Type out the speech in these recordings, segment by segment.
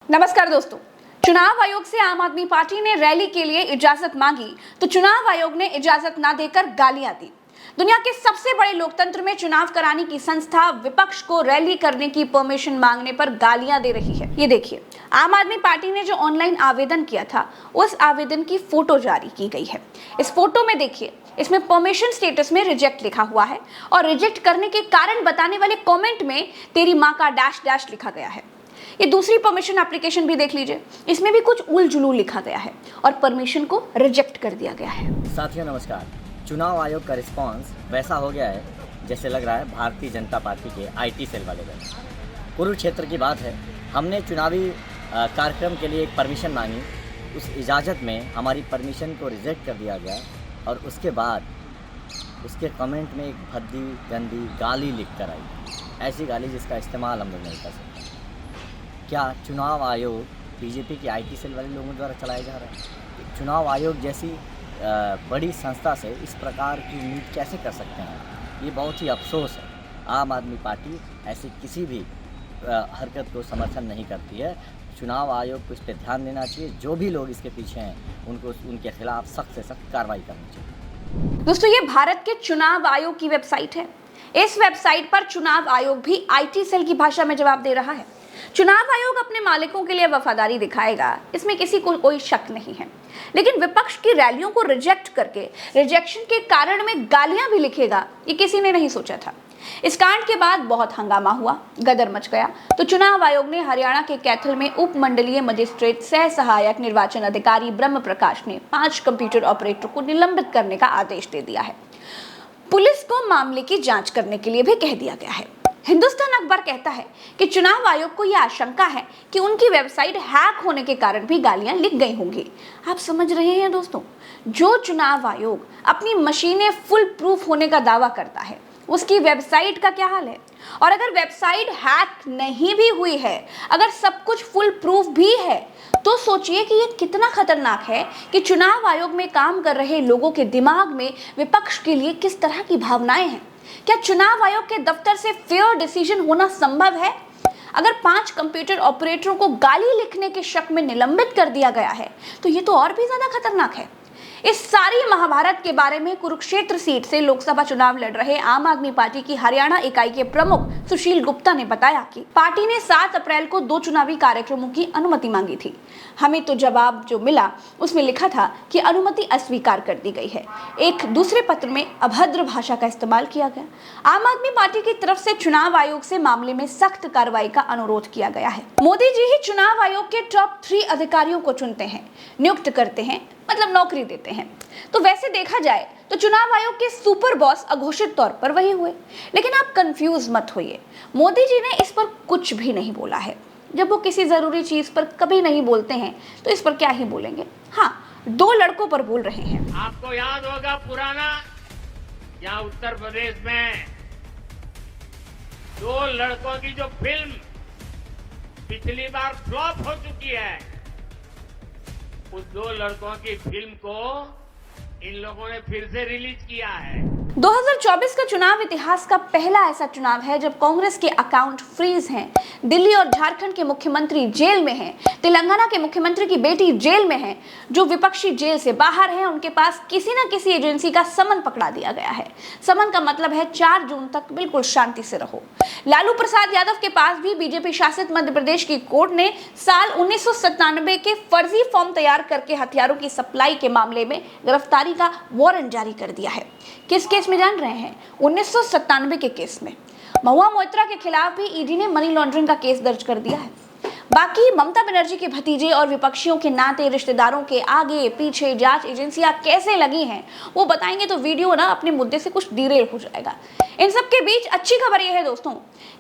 नमस्कार दोस्तों। चुनाव आयोग से आम आदमी पार्टी ने रैली के लिए इजाजत मांगी तो चुनाव आयोग ने इजाजत न देकर गालियां दी। दुनिया के सबसे बड़े लोकतंत्र में चुनाव कराने की संस्था विपक्ष को रैली करने की परमिशन मांगने पर गालियां दे रही है। ये देखिए, आम आदमी पार्टी ने जो ऑनलाइन आवेदन किया था उस आवेदन की फोटो जारी की गई है। इस फोटो में देखिए, इसमें परमिशन स्टेटस में रिजेक्ट लिखा हुआ है और रिजेक्ट करने के कारण बताने वाले कमेंट में तेरी माँ का डैश डैश लिखा गया है। ये दूसरी परमिशन एप्लीकेशन भी देख लीजिए, इसमें भी कुछ उल जुलूल लिखा गया है और परमिशन को रिजेक्ट कर दिया गया है। साथियों नमस्कार। चुनाव आयोग का रिस्पांस वैसा हो गया है जैसे लग रहा है भारतीय जनता पार्टी के आईटी सेल वाले गए। कुरुक्षेत्र की बात है, हमने चुनावी कार्यक्रम के लिए एक परमिशन मांगी, उस इजाज़त में हमारी परमिशन को रिजेक्ट कर दिया गया और उसके बाद उसके कमेंट में एक भद्दी गंदी गाली लिख कर आई, ऐसी गाली जिसका इस्तेमाल हम लोग नहीं कर सकते। क्या चुनाव आयोग बीजेपी के आईटी सेल वाले लोगों द्वारा चलाया जा रहा है? चुनाव आयोग जैसी बड़ी संस्था से इस प्रकार की उम्मीद कैसे कर सकते हैं? ये बहुत ही अफसोस है। आम आदमी पार्टी ऐसी किसी भी हरकत को समर्थन नहीं करती है। चुनाव आयोग को इस पर ध्यान देना चाहिए। जो भी लोग इसके पीछे हैं उनको उनके खिलाफ सख्त से सख्त कार्रवाई करनी चाहिए। दोस्तों, ये भारत के चुनाव आयोग की वेबसाइट है। इस वेबसाइट पर चुनाव आयोग भी आईटी सेल की भाषा में जवाब दे रहा है। चुनाव आयोग अपने मालिकों के लिए वफादारी दिखाएगा, इसमें किसी को कोई शक नहीं है, लेकिन विपक्ष की रैलियों को रिजेक्ट करके रिजेक्शन के कारण में गालियां भी लिखेगा, ये किसी ने नहीं सोचा था। इस कांड के बाद बहुत हंगामा हुआ, गदर मच गया, तो चुनाव आयोग ने हरियाणा के कैथल में उप मंडलीय मजिस्ट्रेट सह सहायक निर्वाचन अधिकारी ब्रह्म प्रकाश ने 5 कंप्यूटर ऑपरेटर को निलंबित करने का आदेश दे दिया है। पुलिस को मामले की जांच करने के लिए भी कह दिया गया है। हिंदुस्तान अखबार कहता है कि चुनाव आयोग को यह आशंका है कि उनकी वेबसाइट हैक होने के कारण भी गालियां लिख गई होंगी। आप समझ रहे हैं दोस्तों, जो चुनाव आयोग अपनी मशीनें फुल प्रूफ होने का दावा करता है, उसकी वेबसाइट का क्या हाल है? और अगर वेबसाइट हैक नहीं भी हुई है, अगर सब कुछ फुल प्रूफ भी है, तो सोचिए कि यह कितना खतरनाक है कि चुनाव आयोग में काम कर रहे लोगों के दिमाग में विपक्ष के लिए किस तरह की भावनाएं हैं। क्या चुनाव आयोग के दफ्तर से फेयर डिसीजन होना संभव है? अगर 5 कंप्यूटर ऑपरेटरों को गाली लिखने के शक में निलंबित कर दिया गया है, तो ये तो और भी ज्यादा खतरनाक है। इस सारी महाभारत के बारे में कुरुक्षेत्र सीट से लोकसभा चुनाव लड़ रहे आम आदमी पार्टी की हरियाणा इकाई के प्रमुख सुशील गुप्ता ने बताया कि पार्टी ने 7 अप्रैल को 2 चुनावी कार्यक्रमों की अनुमति मांगी थी। हमें तो जवाब जो मिला उसमें लिखा था कि अनुमति अस्वीकार कर दी गई है। एक दूसरे पत्र में अभद्र भाषा का इस्तेमाल किया गया। आम आदमी पार्टी की तरफ से चुनाव आयोग से मामले में सख्त कार्रवाई का अनुरोध किया गया है। मोदी जी ही चुनाव आयोग के टॉप 3 अधिकारियों को चुनते हैं, नियुक्त करते हैं, मतलब नौकरी देते हैं। तो वैसे देखा जाए तो चुनाव आयोग के सुपर बॉस अघोषित तौर पर वही हुए। लेकिन आप कंफ्यूज मत होइए, मोदी जी ने इस पर कुछ भी नहीं बोला है। जब वो किसी जरूरी चीज पर कभी नहीं बोलते हैं तो इस पर क्या ही बोलेंगे। हाँ, 2 लड़कों पर बोल रहे हैं। आपको याद होगा पुराना, यहाँ उत्तर प्रदेश में 2 लड़कों की जो फिल्म पिछली बार फ्लॉप हो चुकी है, उस 2 लड़कों की फिल्म को इन लोगों ने फिर से रिलीज किया है। 2024 का चुनाव इतिहास का पहला ऐसा चुनाव है जब कांग्रेस के अकाउंट फ्रीज हैं। दिल्ली और झारखंड के मुख्यमंत्री जेल में हैं, तेलंगाना के मुख्यमंत्री की बेटी जेल में है। जो विपक्षी जेल से बाहर हैं, उनके पास किसी न किसी एजेंसी का समन पकड़ा दिया गया है। समन का मतलब है 4 जून तक बिल्कुल शांति से रहो। लालू प्रसाद यादव के पास भी बीजेपी शासित मध्य प्रदेश की कोर्ट ने साल 1997 के फर्जी फॉर्म तैयार करके हथियारों की सप्लाई के मामले में गिरफ्तारी का वारंट जारी कर दिया है। किस केस में जान रहे हैं? 1997 के केस में। महुआ मोइत्रा के खिलाफ भी ईडी ने मनी लॉन्ड्रिंग का केस दर्ज कर दिया है। बाकी ममता बनर्जी के भतीजे और विपक्षियों के नाते रिश्तेदारों के आगे पीछे जांच एजेंसियां कैसे लगी हैं, वो बताएंगे तो वीडियो ना अपने मुद्दे से कुछ डिरेल हो जाएगा। इन सब के बीच अच्छी खबर यह है दोस्तों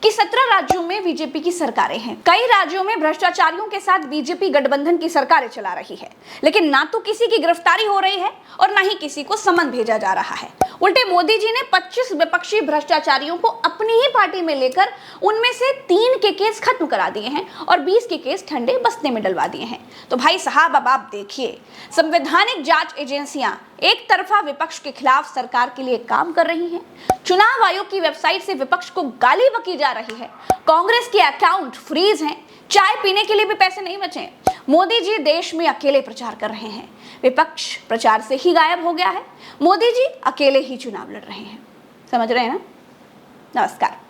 कि 17 राज्यों में बीजेपी की सरकारें हैं। कई राज्यों में भ्रष्टाचारियों के साथ बीजेपी गठबंधन की सरकारें चला रही है, लेकिन ना तो किसी की गिरफ्तारी हो रही है और ना ही किसी को समन भेजा जा रहा है। उल्टे मोदी जी ने 25 विपक्षी भ्रष्टाचारियों को अपनी ही पार्टी में लेकर उनमें से 3 के केस खत्म करा दिए हैं और 20 के केस ठंडे बस्ते में डलवा दिए हैं। तो भाई साहब, अब आप देखिए, संवैधानिक जांच एजेंसियां एक तरफा विपक्ष के खिलाफ सरकार के लिए काम कर रही हैं, चुनाव आयोग की वेबसाइट से विपक्ष को गाली बकी जा रही है, कांग्रेस के अकाउंट फ्रीज हैं, चाय पीने के लिए भी पैसे नहीं बचे। मोदी जी देश में अकेले प्रचार कर रहे हैं। विपक्ष प्रचार से ही गायब हो गया है। मोदी जी अकेले ही चुनाव लड़ रहे हैं। समझ रहे हैं ना? नमस्कार।